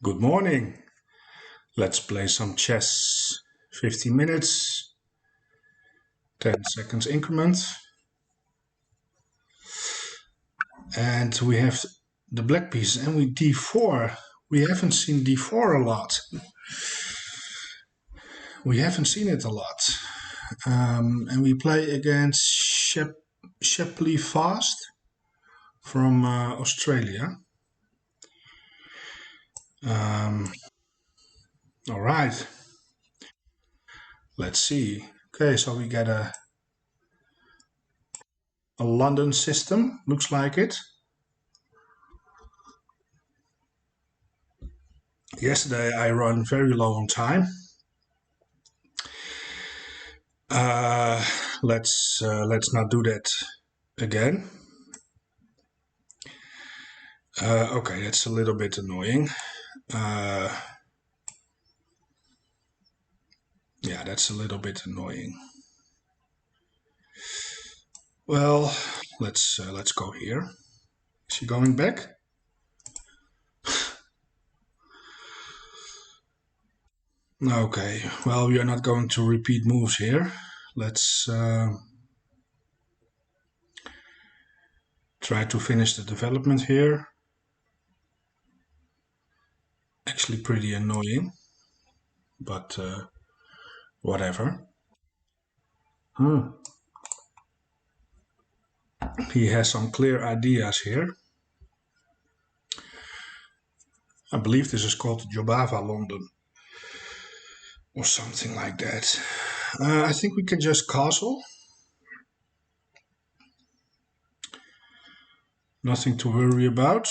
Good morning. Let's play some chess. 15 minutes, 10 seconds increment. And we have the black pieces and we d4. We haven't seen d4 a lot. We haven't seen it a lot. And we play against Shapley Fast from Australia. All right. Let's see. Okay, so we get a London system, looks like it. Yesterday I ran very low on time. Let's not do that again. Okay, that's a little bit annoying. Yeah, that's a little bit annoying. Well, let's go here. Is he going back? Okay, well, we are not going to repeat moves here. Let's try to finish the development here. Actually pretty annoying, but whatever. He has some clear ideas here. I believe this is called Jobava London or something like that. I think we can just castle. Nothing to worry about.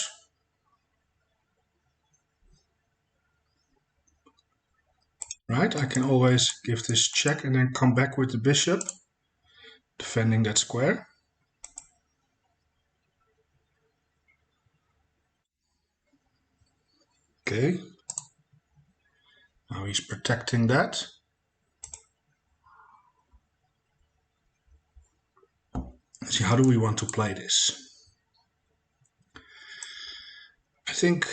Right, I can always give this check and then come back with the bishop, defending that square. Okay. Now he's protecting that. Let's see, how do we want to play this? I think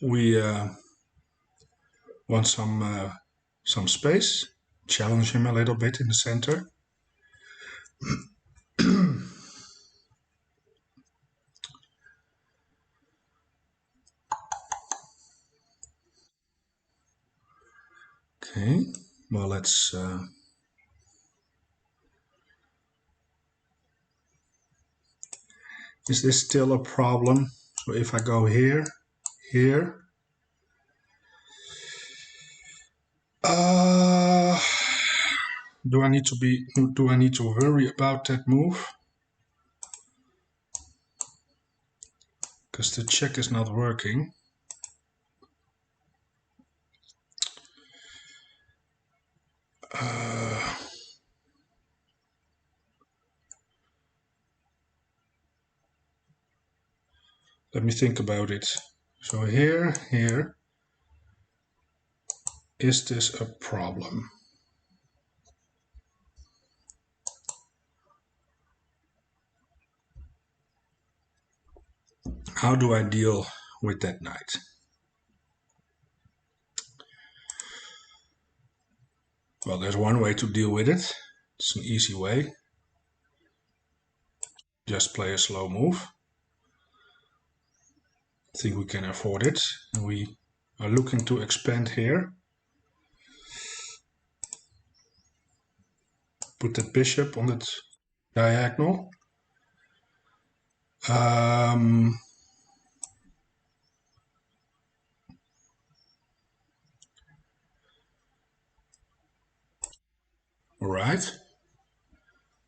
we want some space, challenge him a little bit in the center. Okay, well, let's is this still a problem? So if I go here, here, do I need to worry about that move? Because the check is not working. Let me think about it. So here, is this a problem? How do I deal with that knight? Well, there's one way to deal with it. It's an easy way. Just play a slow move. I think we can afford it. And we are looking to expand here. Put that bishop on that diagonal. All right.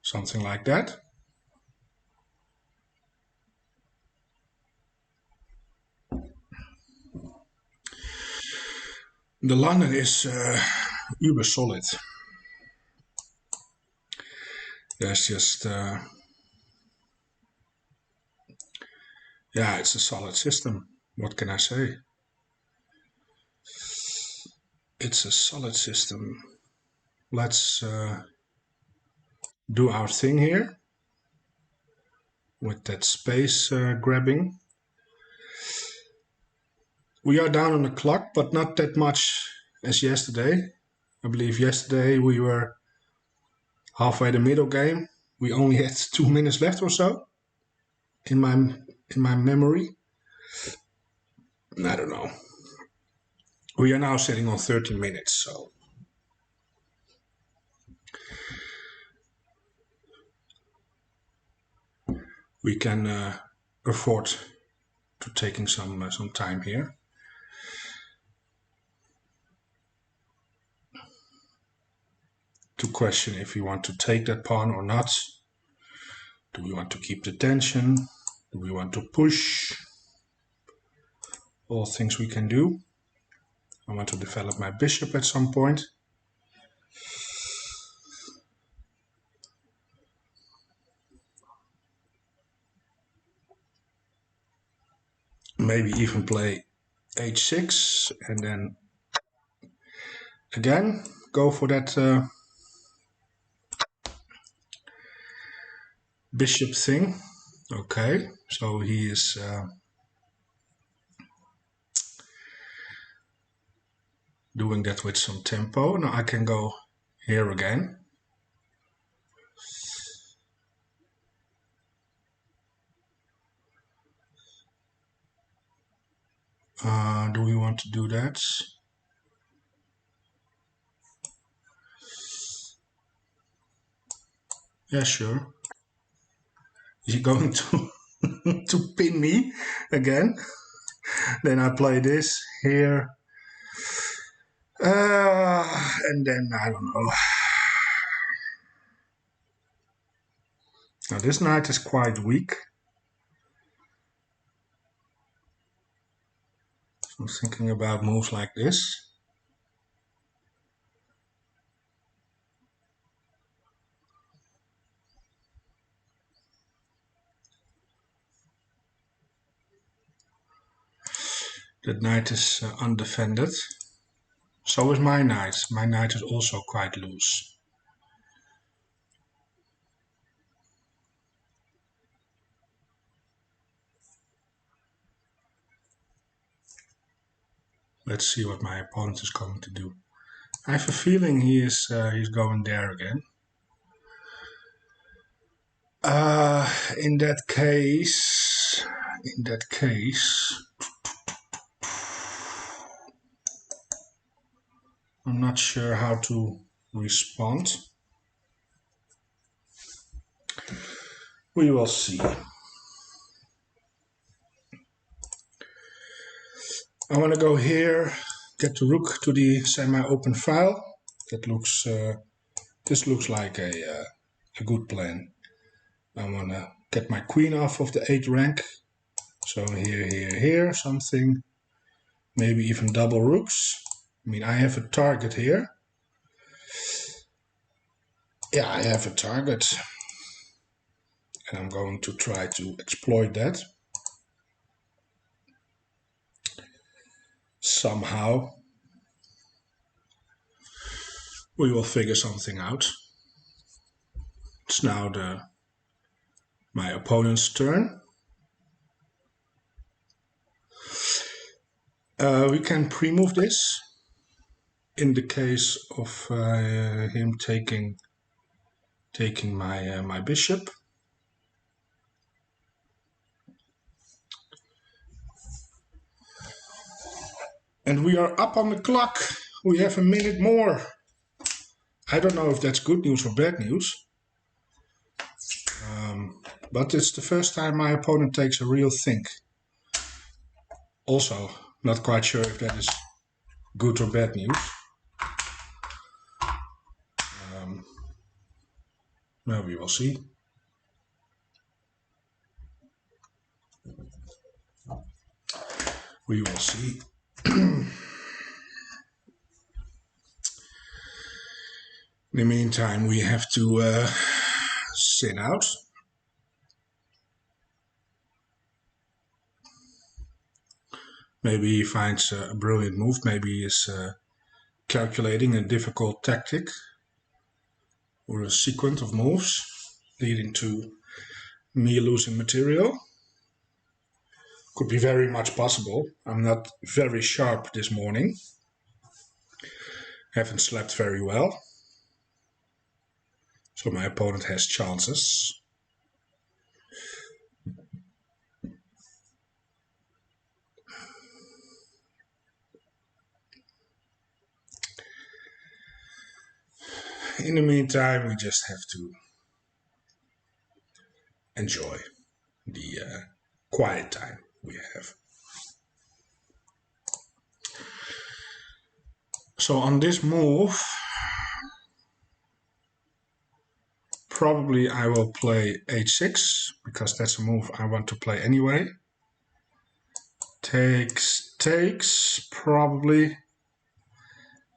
Something like that. The London is uber solid. There's just yeah, it's a solid system. What can I say? It's a solid system. Let's do our thing here. with that space grabbing. We are down on the clock, but not that much as yesterday. I believe yesterday we were halfway the middle game. We only had 2 minutes left or so in my memory. I don't know. We are now sitting on 30 minutes, so we can afford to taking some time here. To question if we want to take that pawn or not. Do we want to keep the tension? Do we want to push? All things we can do. I want to develop my bishop at some point. Maybe even play h6 and then again go for that bishop thing. Okay, so he is doing that with some tempo. Now I can go here again. Do we want to do that? Yeah, sure. Is he going to to pin me again? Then I play this here. And then I don't know. Now this knight is quite weak. So I'm thinking about moves like this. That knight is undefended. So is my knight. My knight is also quite loose. Let's see what my opponent is going to do. I have a feeling he's going there again. In that case, I'm not sure how to respond. We will see. I want to go here, get the rook to the semi-open file. That looks, this looks like a good plan. I want to get my queen off of the 8th rank. So here, something. Maybe even double rooks. I mean, I have a target here. Yeah, I have a target. And I'm going to try to exploit that. Somehow. We will figure something out. It's now my opponent's turn. We can pre-move this in the case of him taking my bishop. And we are up on the clock. We have a minute more. I don't know if that's good news or bad news. But it's the first time my opponent takes a real think. Also, not quite sure if that is good or bad news. Well, we will see. We will see. In the meantime, we have to sit out. Maybe he finds a brilliant move. Maybe he is calculating a difficult tactic or a sequence of moves leading to me losing material. Could be very much possible. I'm not very sharp this morning. Haven't slept very well. So my opponent has chances. In the meantime, we just have to enjoy the quiet time we have. So on this move, probably I will play h6, because that's a move I want to play anyway. Takes, probably.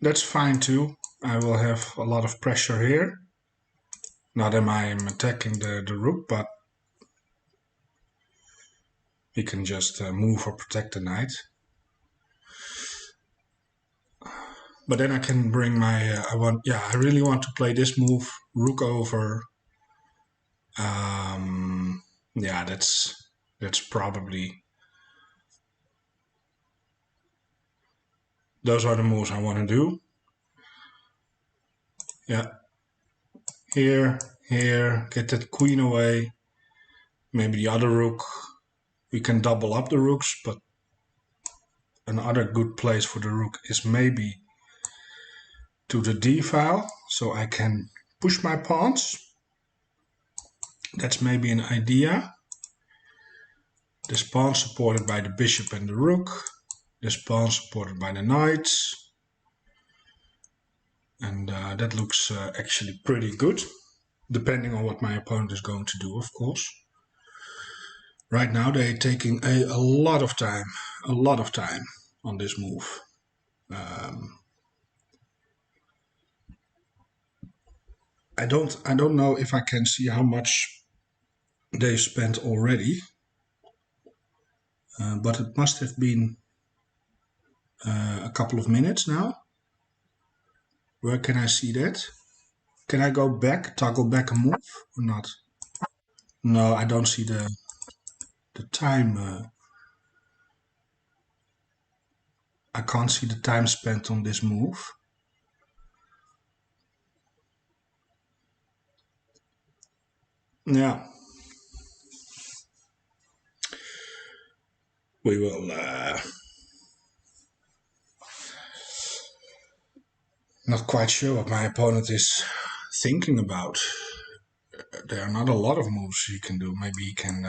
That's fine too. I will have a lot of pressure here. Not that I am attacking the rook, but he can just move or protect the knight. But then I can bring my, I really want to play this move, rook over. Yeah, that's probably, those are the moves I want to do. Yeah, here, get that queen away. Maybe the other rook. We can double up the rooks, but another good place for the rook is maybe to the d file, so I can push my pawns. That's maybe an idea. This pawn supported by the bishop and the rook. This pawn supported by the knights. And that looks actually pretty good, depending on what my opponent is going to do, of course. Right now they're taking a lot of time on this move. I don't know if I can see how much they spent already, but it must have been a couple of minutes now. Where can I see that? Can I go back, toggle back a move or not? No, I don't see the time. I can't see the time spent on this move. Yeah. We will not quite sure what my opponent is thinking about. There are not a lot of moves he can do. Maybe he can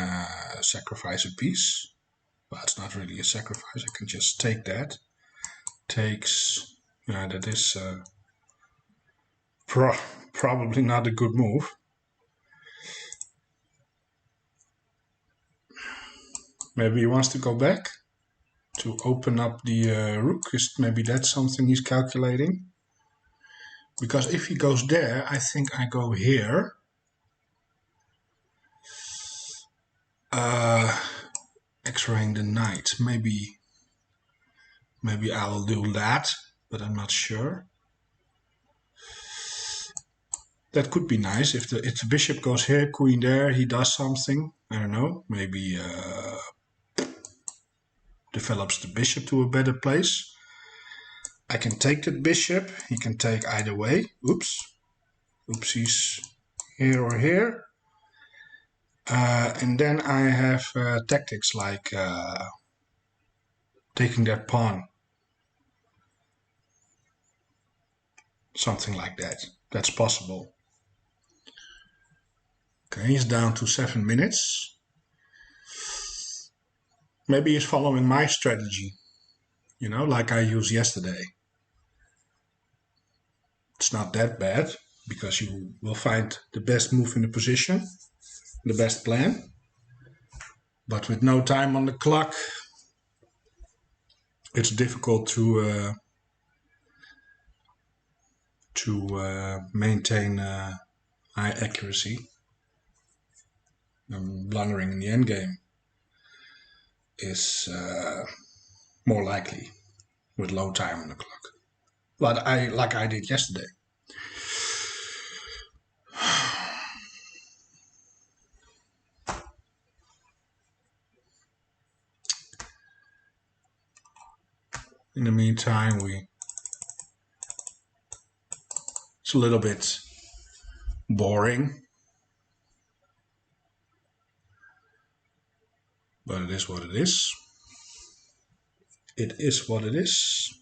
sacrifice a piece. But it's not really a sacrifice. I can just take that. Takes. Yeah, that is probably not a good move. Maybe he wants to go back to open up the rook. Maybe that's something he's calculating. Because if he goes there, I think I go here. X-raying the knight. Maybe I'll do that, but I'm not sure. That could be nice. If the bishop goes here, queen there, he does something. I don't know. Maybe develops the bishop to a better place. I can take the bishop. He can take either way. Oops. Oopsies. Here or here. And then I have tactics like taking that pawn. Something like that. That's possible. Okay, he's down to 7 minutes. Maybe he's following my strategy, you know, like I used yesterday. It's not that bad, because you will find the best move in the position, the best plan. But with no time on the clock, it's difficult to maintain high accuracy. Blundering in the endgame is more likely with low time on the clock. But like I did yesterday. In the meantime, it's a little bit boring, but it is what it is. It is what it is.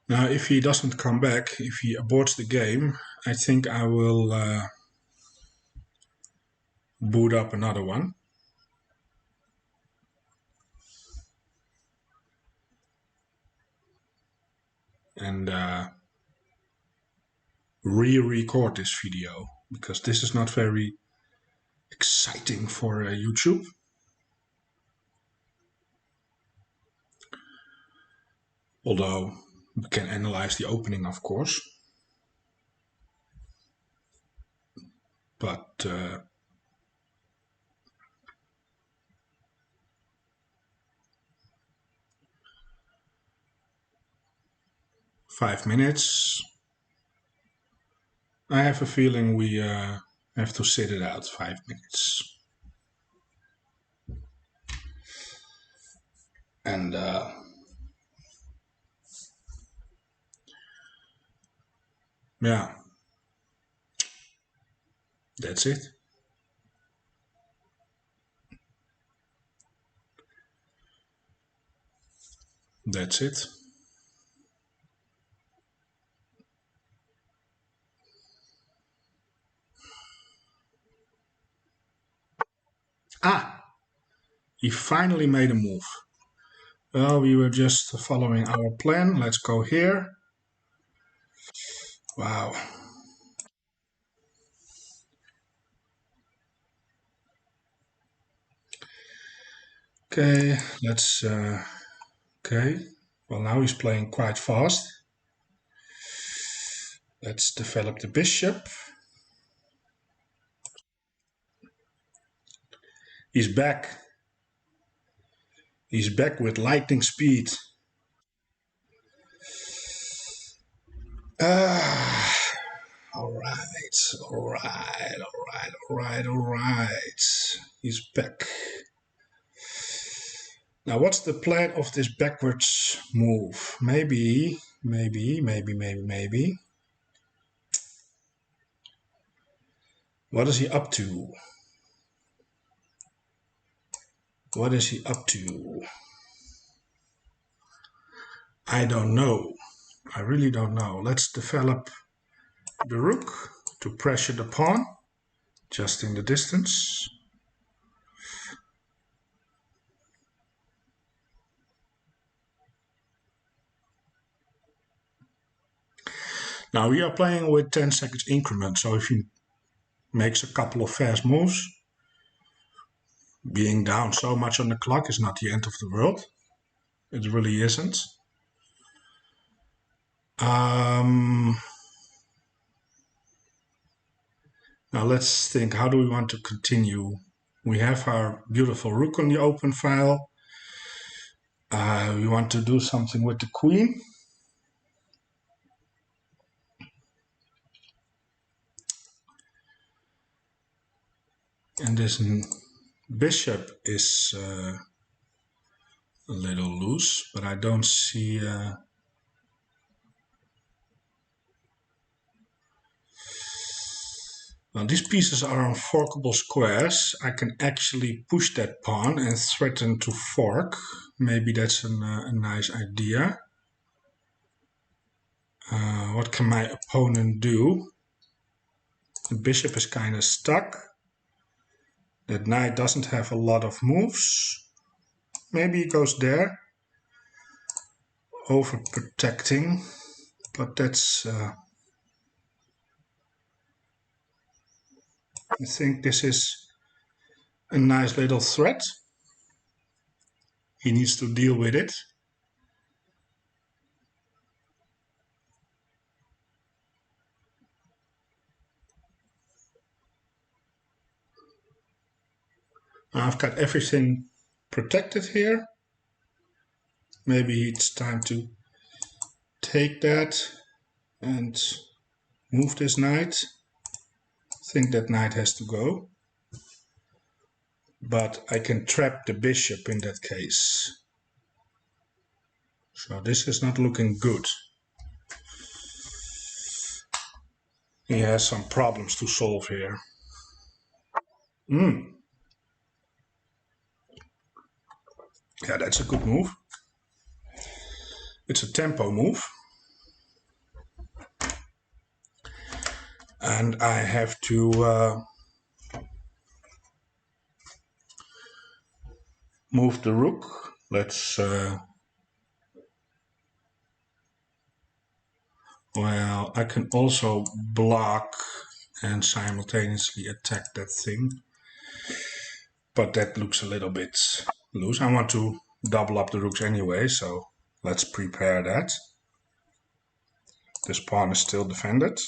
Now, if he doesn't come back, if he aborts the game, I think I will boot up another one. And re-record this video, because this is not very exciting for YouTube. Although we can analyze the opening, of course. But 5 minutes. I have a feeling we have to sit it out 5 minutes. And yeah, that's it. That's it. Ah, he finally made a move. Well, we were just following our plan. Let's go here. Wow. Okay, let's... okay, well now he's playing quite fast. Let's develop the bishop. He's back. He's back with lightning speed. All right. He's back. Now, what's the plan of this backwards move? Maybe. What is he up to? What is he up to? I don't know. I really don't know. Let's develop the rook to pressure the pawn, just in the distance. Now we are playing with 10 seconds increment, so if he makes a couple of fast moves, being down so much on the clock is not the end of the world. It really isn't. Now let's think, how do we want to continue? We have our beautiful rook on the open file. We want to do something with the queen. And this bishop is a little loose, but I don't see... Now these pieces are unforkable squares. I can actually push that pawn and threaten to fork. Maybe that's a nice idea. What can my opponent do? The bishop is kind of stuck. That knight doesn't have a lot of moves. Maybe he goes there, overprotecting, but that's... I think this is a nice little threat. He needs to deal with it. I've got everything protected here. Maybe it's time to take that and move this knight. I think that knight has to go. but I can trap the bishop in that case. So this is not looking good. He has some problems to solve here. Yeah, that's a good move. It's a tempo move. And I have to move the rook. Let's well, I can also block and simultaneously attack that thing. But that looks a little bit loose. I want to double up the rooks anyway, so let's prepare that. This pawn is still defended.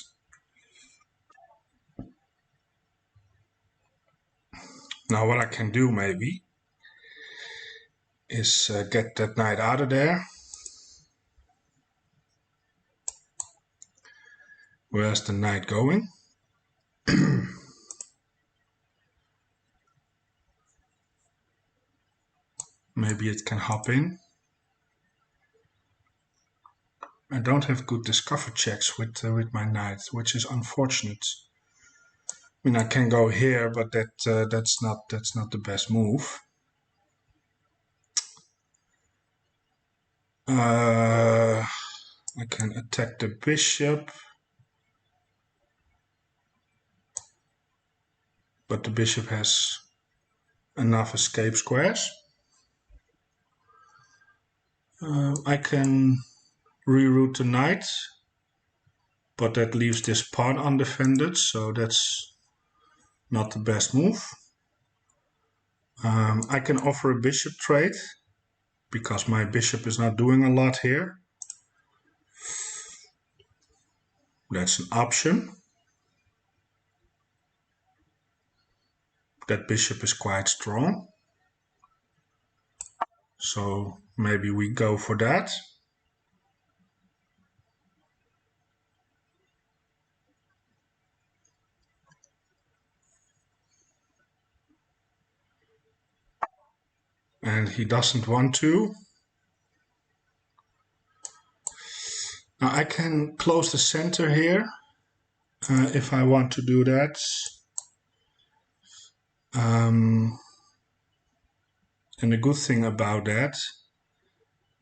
Now what I can do maybe is get that knight out of there. Where's the knight going? Maybe it can hop in. I don't have good discover checks with my knight, which is unfortunate. I mean, I can go here, but that's not the best move. I can attack the bishop, but the bishop has enough escape squares. I can reroute the knight, but that leaves this pawn undefended, so that's not the best move. I can offer a bishop trade, because my bishop is not doing a lot here. That's an option. That bishop is quite strong. So maybe we go for that. And he doesn't want to. Now I can close the center here if I want to do that. And the good thing about that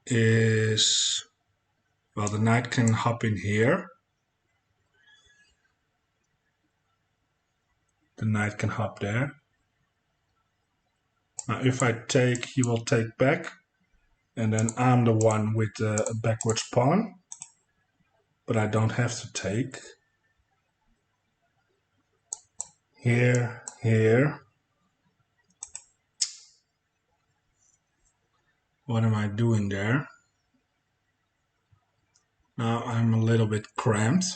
is, well, the knight can hop in here. The knight can hop there. Now if I take, he will take back. And then I'm the one with a backwards pawn. But I don't have to take. Here, here. What am I doing there? Now I'm a little bit cramped.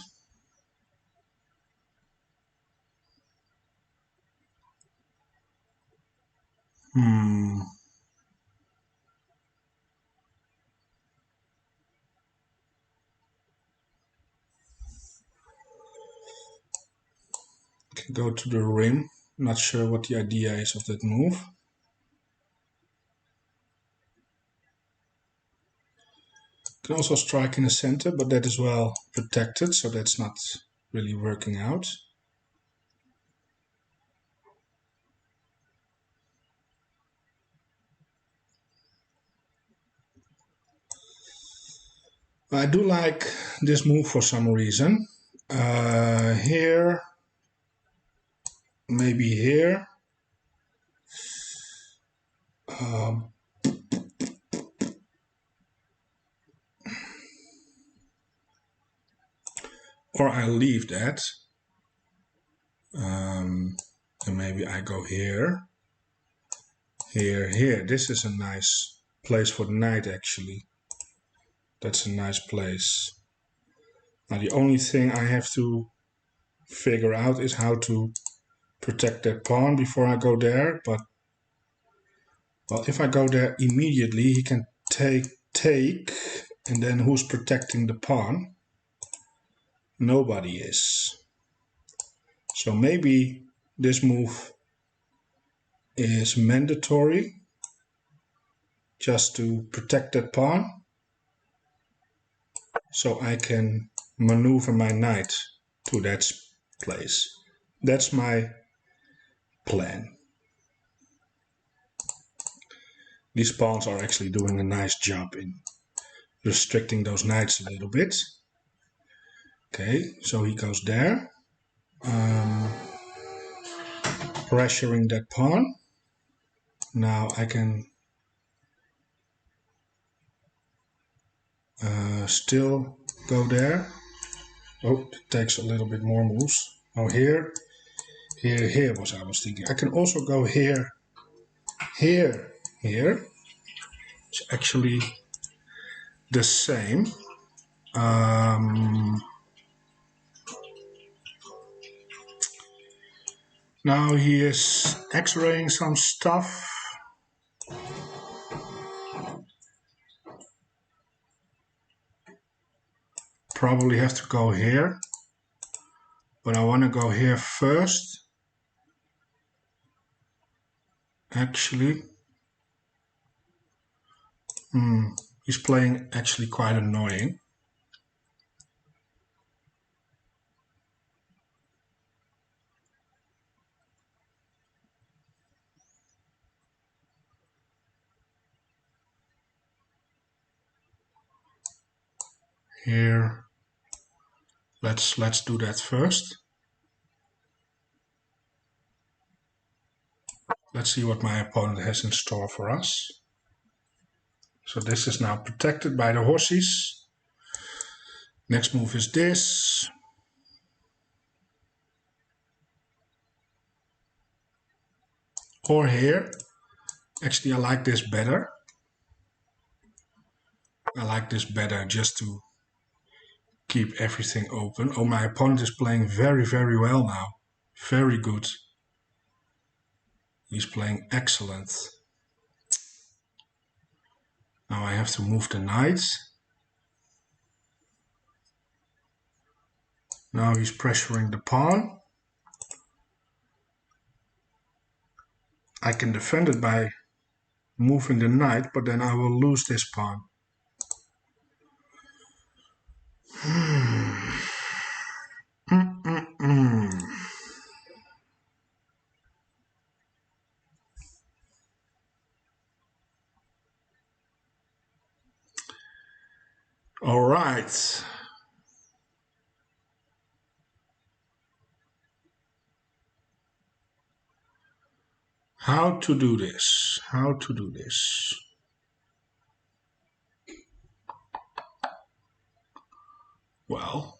Can go to the ring. Not sure what the idea is of that move. Can also strike in the center, but that is well protected, so that's not really working out. I do like this move for some reason. Here, maybe here. Or I leave that. And maybe I go here. Here, here. This is a nice place for the knight, actually. That's a nice place. Now the only thing I have to figure out is how to protect that pawn before I go there. But, well, if I go there immediately, he can take, and then who's protecting the pawn? Nobody is. So maybe this move is mandatory just to protect that pawn, so I can maneuver my knight to that place. That's my plan. These pawns are actually doing a nice job in restricting those knights a little bit. Okay, so he goes there, pressuring that pawn. Now I can still go there. Oh, it takes a little bit more moves. Oh, here was I was thinking. I can also go here. It's actually the same. Now he is x-raying some stuff. Probably have to go here, but I want to go here first. Actually, he's playing actually quite annoying. Here, let's do that first. Let's see what my opponent has in store for us. So this is now protected by the horses. Next move is this. Or here. Actually, I like this better. I like this better just to keep everything open. Oh, my opponent is playing very, very well now. Very good. He's playing excellent. Now I have to move the knight. Now he's pressuring the pawn. I can defend it by moving the knight, but then I will lose this pawn. All right. How to do this? How to do this? Well,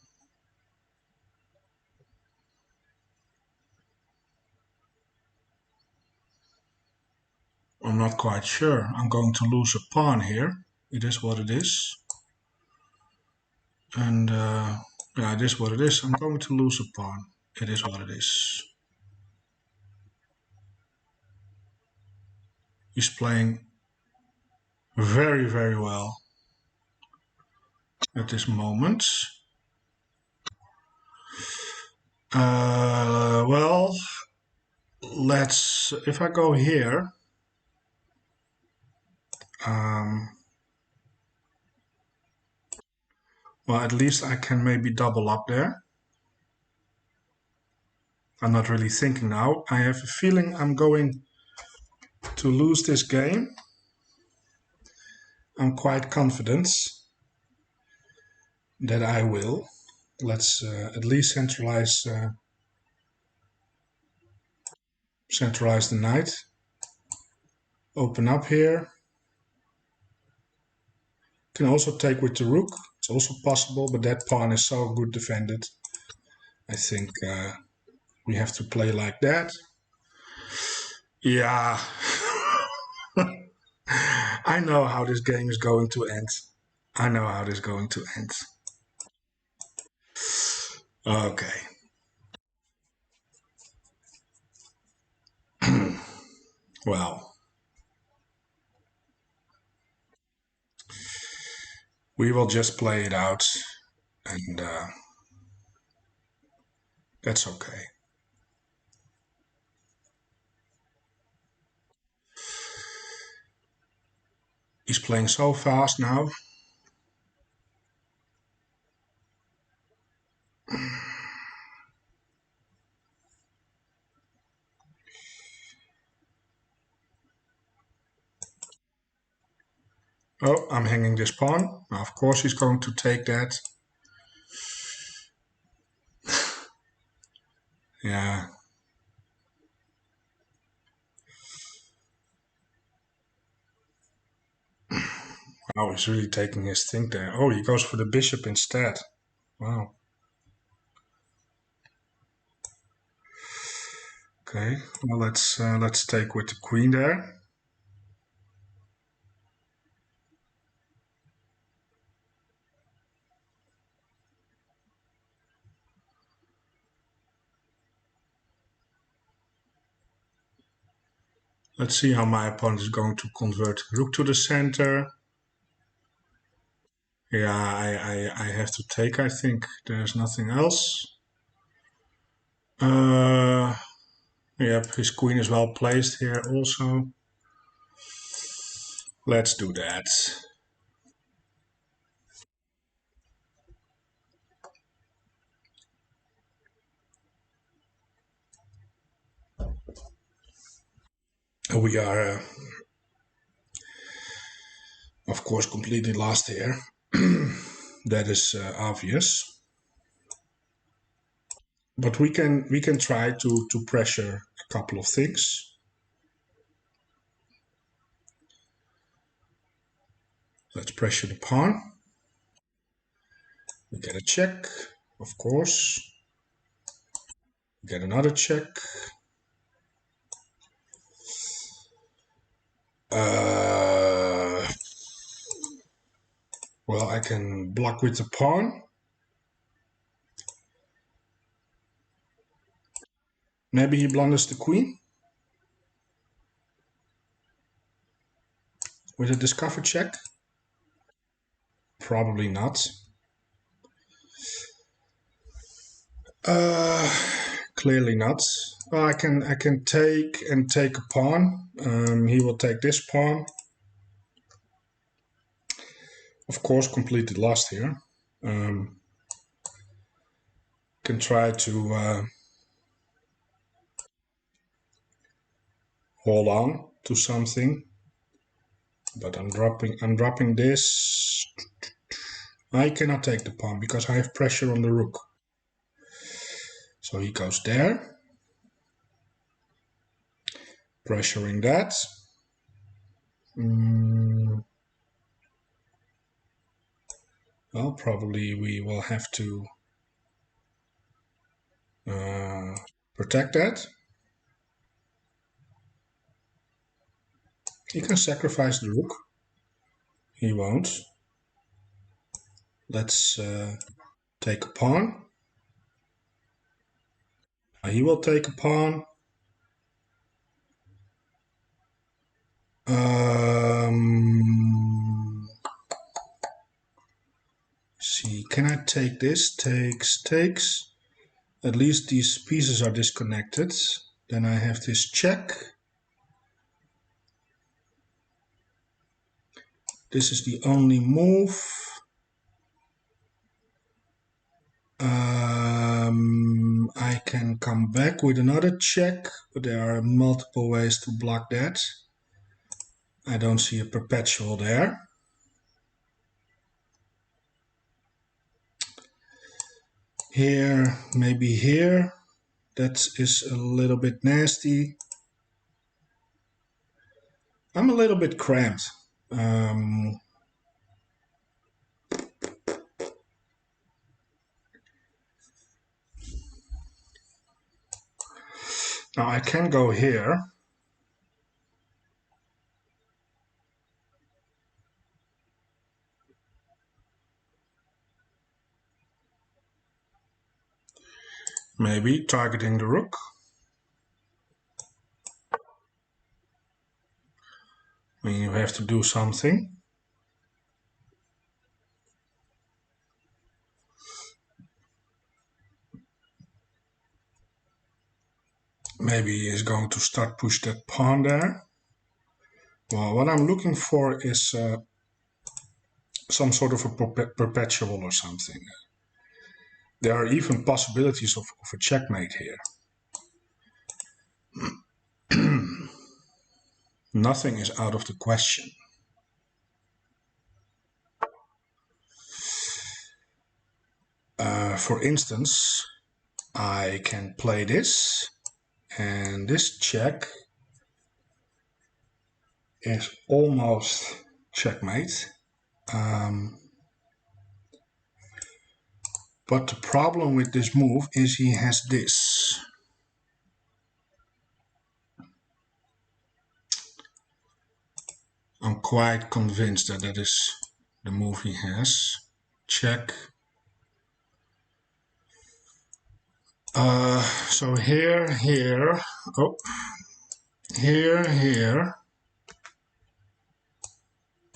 I'm not quite sure. I'm going to lose a pawn here. It is what it is. And yeah, it is what it is. I'm going to lose a pawn. It is what it is. He's playing very, very well at this moment. Well, if I go here, well, at least I can maybe double up there. I'm not really thinking now. I have a feeling I'm going to lose this game. I'm quite confident that I will. Let's at least centralize the knight. Open up here. Can also take with the rook. It's also possible, but that pawn is so good defended. I think we have to play like that. Yeah. I know how this game is going to end. I know how this is going to end. Okay. Well, we will just play it out, and that's okay. He's playing so fast now. Oh, I'm hanging this pawn. Now, of course, he's going to take that. Yeah. Oh, he's really taking his thing there. Oh, he goes for the bishop instead. Wow. Okay. Well, let's take with the queen there. Let's see how my opponent is going to convert rook to the center. Yeah, I have to take, I think. There's nothing else. Yep, his queen is well placed here also. Let's do that. We are, of course, completely lost here. That is obvious. But we can try to pressure a couple of things. Let's pressure the pawn. We get a check, of course. We get another check. Well, I can block with the pawn. Maybe he blunders the queen with a discover check. Probably not. Clearly not. Well, I can take and take a pawn. He will take this pawn. Of course, completely lost here. Can try to hold on to something, but I'm dropping this. I cannot take the pawn because I have pressure on the rook. So he goes there, pressuring that. Well, probably we will have to protect that. He can sacrifice the rook. He won't. Let's take a pawn. He will take a pawn. See, can I take this? Takes. At least these pieces are disconnected. Then I have this check. This is the only move. I can come back with another check, but there are multiple ways to block that. I don't see a perpetual there. Here, maybe here. That is a little bit nasty. I'm a little bit cramped. Now I can go here. Maybe targeting the rook. I mean, you have to do something. Maybe he is going to start push that pawn there. Well, what I'm looking for is some sort of a perpetual or something. There are even possibilities of a checkmate here. Nothing is out of the question. For instance, I can play this, and this check is almost checkmate. But the problem with this move is he has this. I'm quite convinced that that is the move he has. Check. So here, oh, here,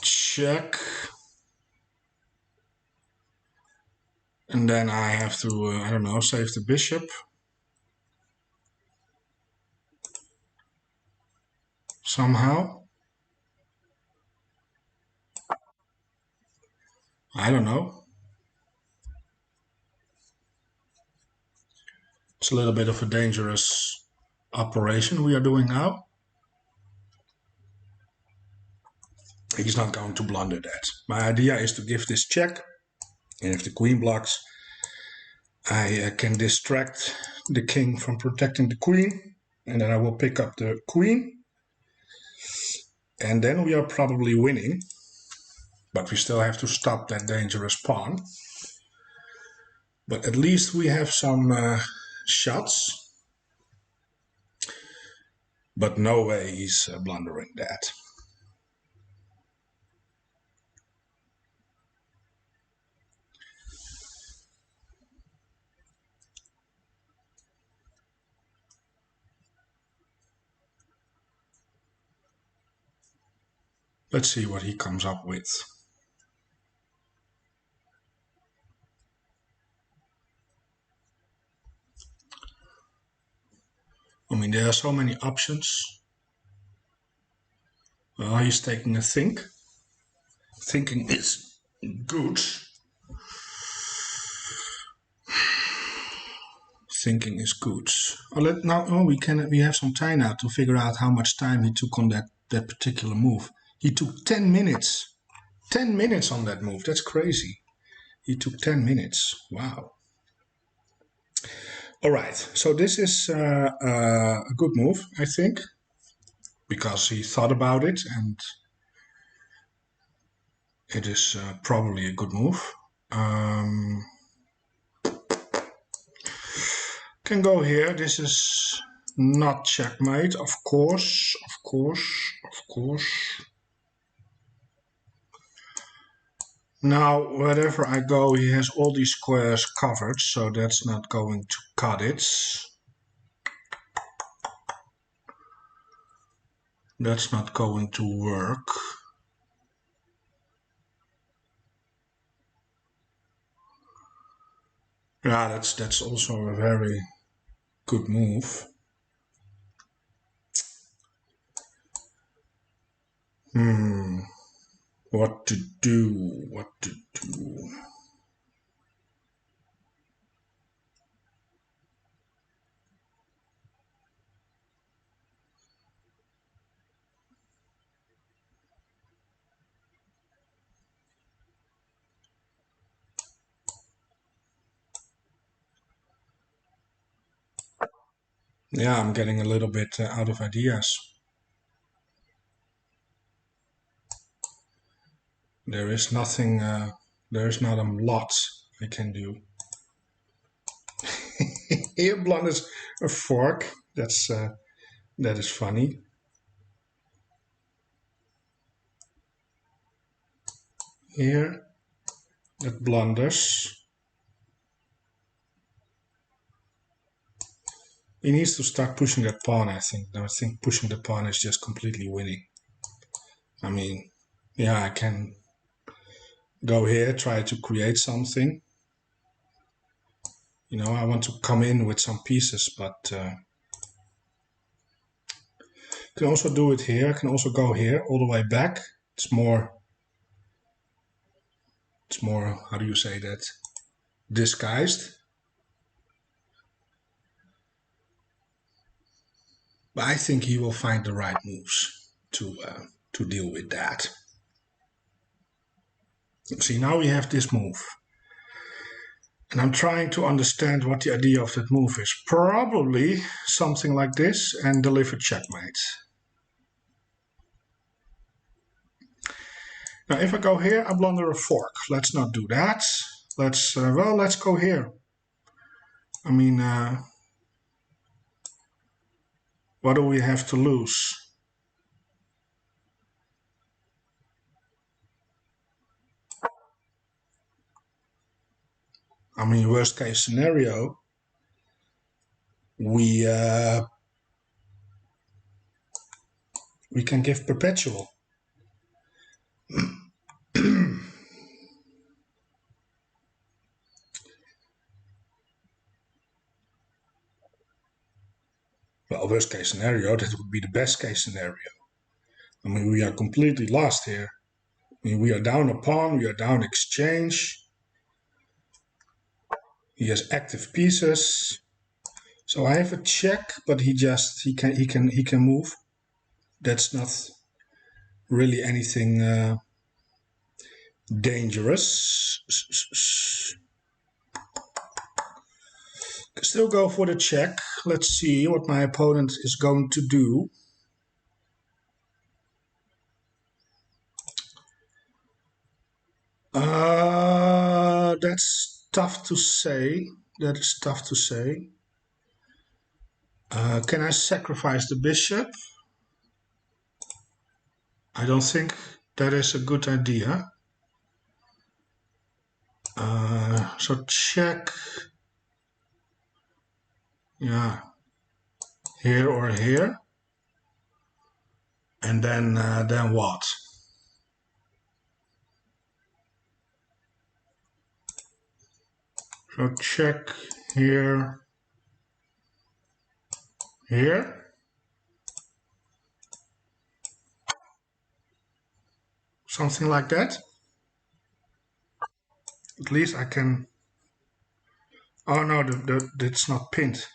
check. And then I have to, I don't know, save the bishop. Somehow. I don't know. It's a little bit of a dangerous operation we are doing now. He's not going to blunder that. My idea is to give this check, and if the queen blocks, I can distract the king from protecting the queen, and then I will pick up the queen, and then we are probably winning, but we still have to stop that dangerous pawn. But at least we have some shots, but no way he's blundering that. Let's see what he comes up with. I mean, there are so many options. Well, he's taking a think. Thinking is good. Thinking is good. We have some time now to figure out how much time he took on that particular move. He took 10 minutes. 10 minutes on that move. That's crazy. He took 10 minutes. Wow. All right. So this is a good move, I think, because he thought about it, and it is probably a good move. Can go here. This is not checkmate, of course. Now, wherever I go, he has all these squares covered, so that's not going to cut it. That's not going to work. Yeah, that's also a very good move. What to do? Yeah, I'm getting a little bit out of ideas. There is nothing, there is not a lot I can do. Here blunders a fork. That is funny. Here, that blunders. He needs to start pushing that pawn, I think. I think pushing the pawn is just completely winning. I mean, yeah, I can go here, try to create something. You know, I want to come in with some pieces, but can also do it here. I can also go here all the way back. It's more, how do you say that? Disguised. But I think he will find the right moves to deal with that. See, now we have this move. And I'm trying to understand what the idea of that move is. Probably something like this and deliver checkmate. Now, if I go here, I blunder a fork. Let's not do that. Let's go here. I mean, what do we have to lose? I mean, worst case scenario, we can give perpetual. Well, worst case scenario, that would be the best case scenario. I mean, we are completely lost here. I mean, we are down a pawn, we are down exchange. He has active pieces. So I have a check, but he can move. That's not really anything dangerous. Still go for the check. Let's see what my opponent is going to do. That's tough to say. That is tough to say. Can I sacrifice the bishop? I don't think that is a good idea. So check. Yeah, here or here. And then what? So check here, here. Something like that. At least I can. Oh no, it's not pinned.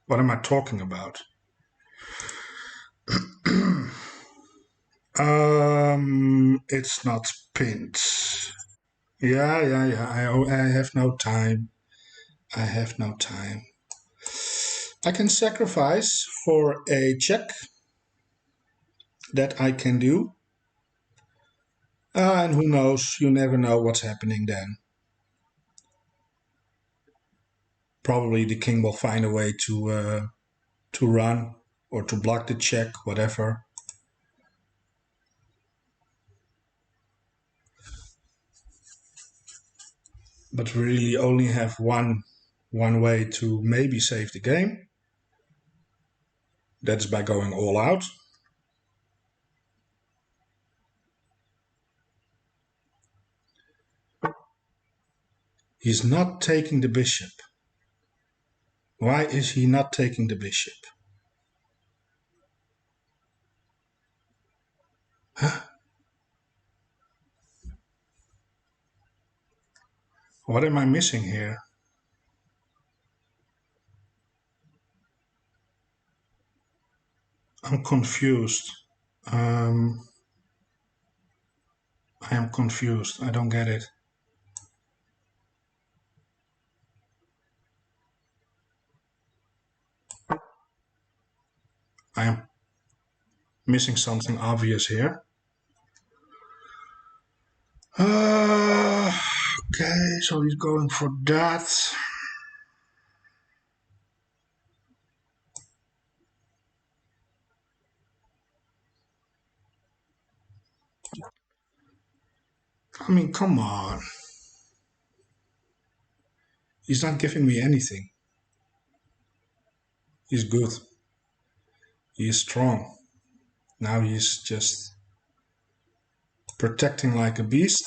What am I talking about? It's not pinned. Yeah. I have no time. I have no time. I can sacrifice for a check. That I can do. And who knows? You never know what's happening then. Probably the king will find a way to run or to block the check, whatever. But we really only have one way to maybe save the game. That's by going all out. He's not taking the bishop. Why is he not taking the bishop? Huh? What am I missing here? I'm confused. I am confused. I don't get it. I am missing something obvious here. Okay, so he's going for that. I mean, come on. He's not giving me anything. He's good. He is strong. Now he's just protecting like a beast.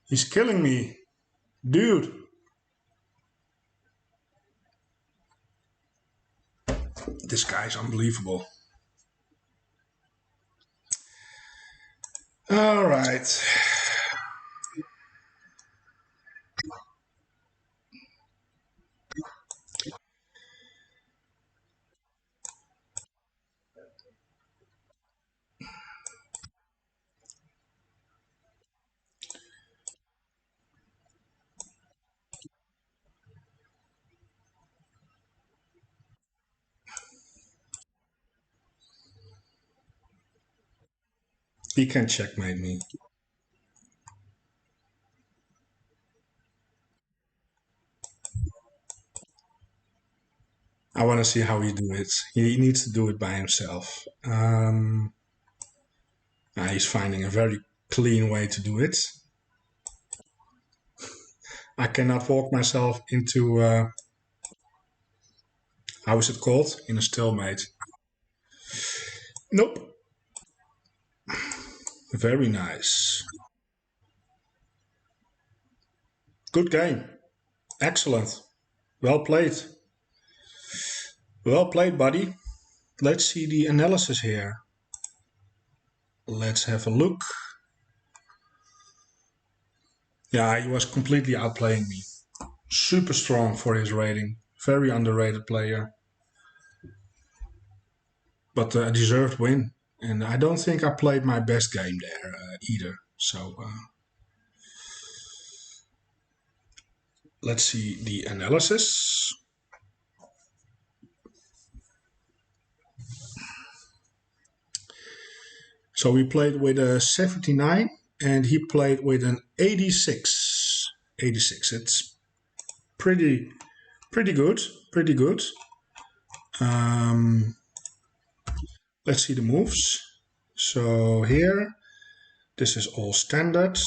He's killing me. Dude. This guy is unbelievable. All right. He can checkmate me. I want to see how he do it. He needs to do it by himself. He's finding a very clean way to do it. I cannot walk myself into, how is it called? In a stalemate. Nope. Very nice. Good game. Excellent. Well played. Well played, buddy. Let's see the analysis here. Let's have a look. Yeah, he was completely outplaying me. Super strong for his rating. Very underrated player. But a deserved win. And I don't think I played my best game there either. So let's see the analysis. So we played with a 79 and he played with an 86. 86. It's pretty good. Pretty good. Let's see the moves. So here, this is all standard.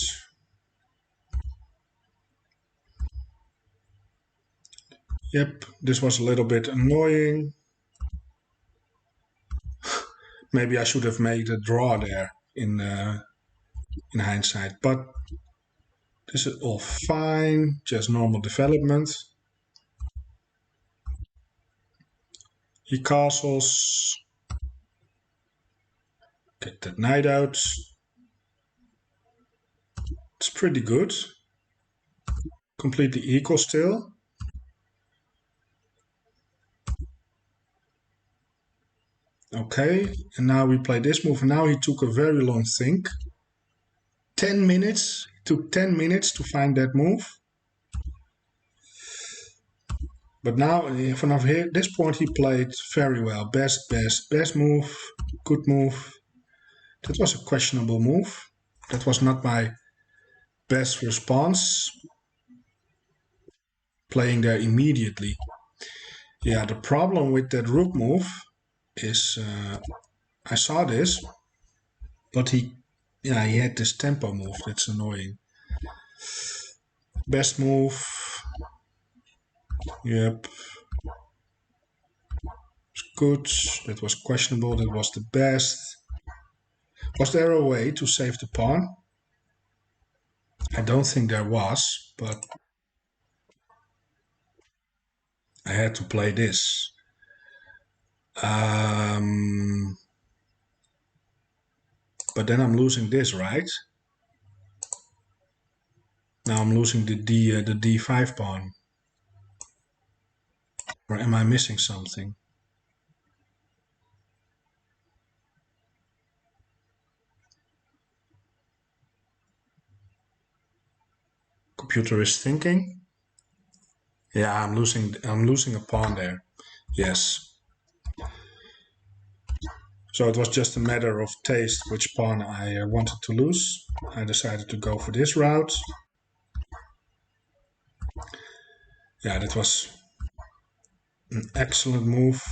Yep, this was a little bit annoying. Maybe I should have made a draw there in hindsight, but this is all fine, just normal development. He castles, get that knight out. It's pretty good. Completely equal still. Okay, and now we play this move. And now he took a very long think. 10 minutes. It took 10 minutes to find that move. But now, from here, this point, he played very well. Best move. Good move. That was a questionable move. That was not my best response. Playing there immediately. Yeah, the problem with that rook move is I saw this, but he had this tempo move. That's annoying. Best move. Yep. It's good. That was questionable. That was the best. Was there a way to save the pawn? I don't think there was, but I had to play this. But then I'm losing this, right? Now I'm losing the d5 pawn. Or am I missing something? Computer is thinking. Yeah, I'm losing a pawn there. Yes. So it was just a matter of taste which pawn I wanted to lose. I decided to go for this route. Yeah, that was an excellent move.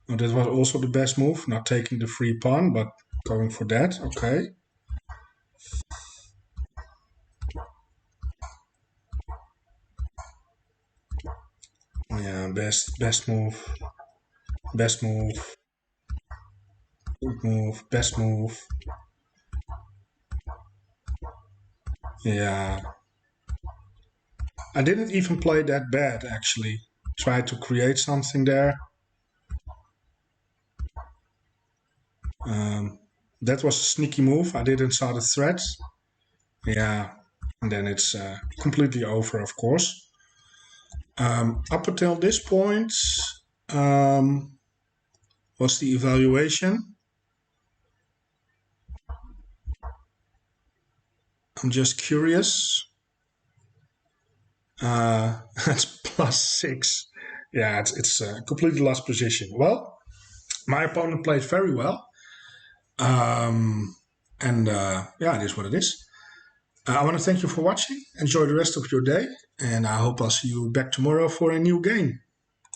Oh, that was also the best move, not taking the free pawn, but going for that. Okay. Yeah, best move. Best move. Good move. Best move. Yeah. I didn't even play that bad, actually. Tried to create something there. That was a sneaky move. I didn't saw the threats. Yeah, and then it's completely over, of course. Up until this point was the evaluation. I'm just curious. It's +6. Yeah, it's a completely lost position. Well, my opponent played very well. And yeah, it is what it is. I want to thank you for watching. Enjoy the rest of your day. And I hope I'll see you back tomorrow for a new game.